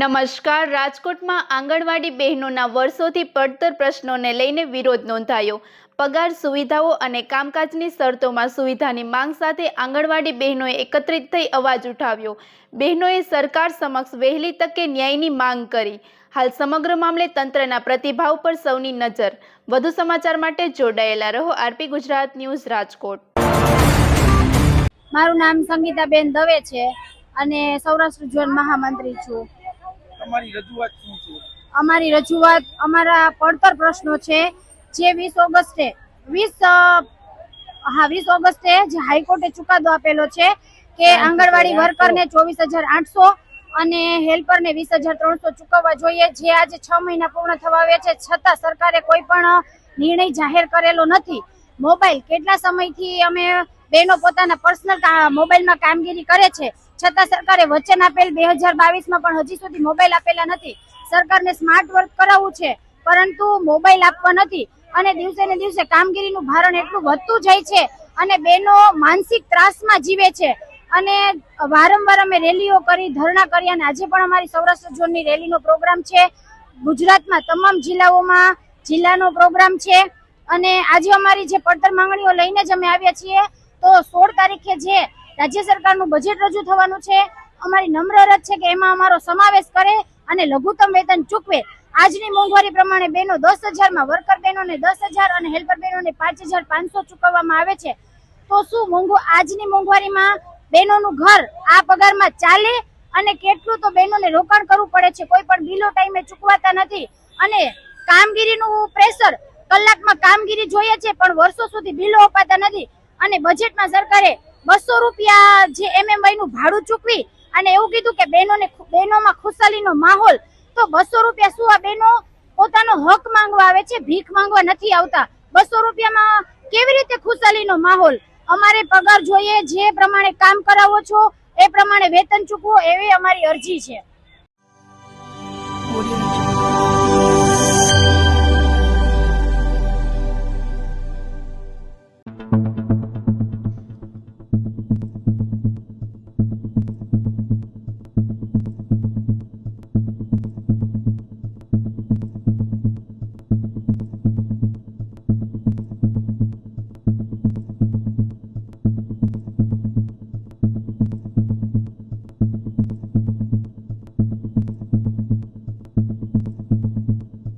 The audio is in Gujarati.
નમસ્કાર. રાજકોટમાં આંગણવાડી બહેનોના વર્ષોથી પડતર પ્રશ્નોને લઈને વિરોધ નોંધાયો. પગાર, સુવિધાઓ અને કામકાજની શરતોમાં સુવિધાની માંગ સાથે આંગણવાડી બહેનોએ એકત્રિત થઈ અવાજ ઉઠાવ્યો. બહેનોએ સરકાર સમક્ષ વહેલી તકે ન્યાયની માંગ કરી. હાલ સમગ્ર મામલે તંત્રના પ્રતિભાવ પર સૌની નજર. વધુ સમાચાર માટે જોડાયેલા રહો આરપી ગુજરાત ન્યૂઝ રાજકોટ. મારું નામ સંગીતાબેન દવે છે અને સૌરાષ્ટ્ર ઝોન મહામંત્રી છું. તમારી રજૂઆત શું છે? અમારી રજૂઆત અમારા પડતર પ્રશ્નો છે જે 20 ઓગસ્ટે જે હાઈકોર્ટે ચુકાદો આપેલો છે કે આંગણવાડી વર્કરને 24,800 અને હેલ્પરને 20,300 ચૂકવવા જોઈએ, જે આજે 6 મહિના પૂર્ણ થવા આવ્યા છે છતાં સરકારે કોઈ પણ નિર્ણય જાહેર કરેલો નથી. મોબાઈલ કેટલા સમયથી અમે બહેનો પોતાના પર્સનલ મોબાઈલમાં કામગીરી કરે છે છતાં સરકારે વચન આપેલ 2022માં પણ હજી સુધી મોબાઈલ આપેલા નથી. સરકારને સ્માર્ટ વર્ક કરાવવું છે પરંતુ મોબાઈલ આપવા નથી અને દિવસે ને દિવસે કામગીરીનું ભારણ એટલું વધતું જાય છે અને બહેનો માનસિક ત્રાસમાં જીવે છે. અને વારંવાર અમે રેલીઓ કરી, ધરણા કર્યા અને આજે પણ અમારી સૌરાષ્ટ્ર ઝોનની રેલીનો પ્રોગ્રામ છે. ગુજરાતમાં તમામ જિલ્લાઓમાં જિલ્લાનો પ્રોગ્રામ છે અને આજે અમારી જે પડતર માંગણીઓ લઈને જ અમે આવ્યા છીએ. તો 16 તારીખે જે રાજ્ય સરકારનું બજેટ રજૂ થવાનું છે, અમારી નમ્ર અરજ છે કે એમાં અમારો સમાવેશ કરે અને લઘુત્તમ વેતન ચૂકવે. આજની મોંઘવારી પ્રમાણે બહેનો 10,000માં, વર્કર બહેનોને 10,000 અને હેલ્પર બહેનોને 5,500 ચૂકવવામાં આવે છે. તો શું આજની મોંઘવારીમાં બહેનોનું ઘર આ પગારમાં ચાલે? અને કેટલું તો બહેનોને રોકાણ કરવું પડે છે, કોઈ પણ બિલો ટાઈમે ચૂકવાતા નથી અને કામગીરીનું પ્રેશર, કલાકમાં કામગીરી જોઈએ છે પણ વર્ષો સુધી બિલો અપાતા નથી. અને બજેટમાં સરકારે 200 રૂપિયા જે MMY નું ભાડું ચૂકવી અને એવું કીધું કે બહેનોમાં ખુશાલીનો માહોલ. તો 200 રૂપિયા શું આ બહેનો પોતાનો હક માંગવા આવે છે, ભીખ માંગવા નથી આવતા. 200 રૂપિયામાં કેવી રીતે ખુશાલીનો માહોલ? અમારે પગાર જોઈએ, જે પ્રમાણે કામ કરાવો છો એ પ્રમાણે વેતન ચૂકવો, એવી અમારી અરજી છે.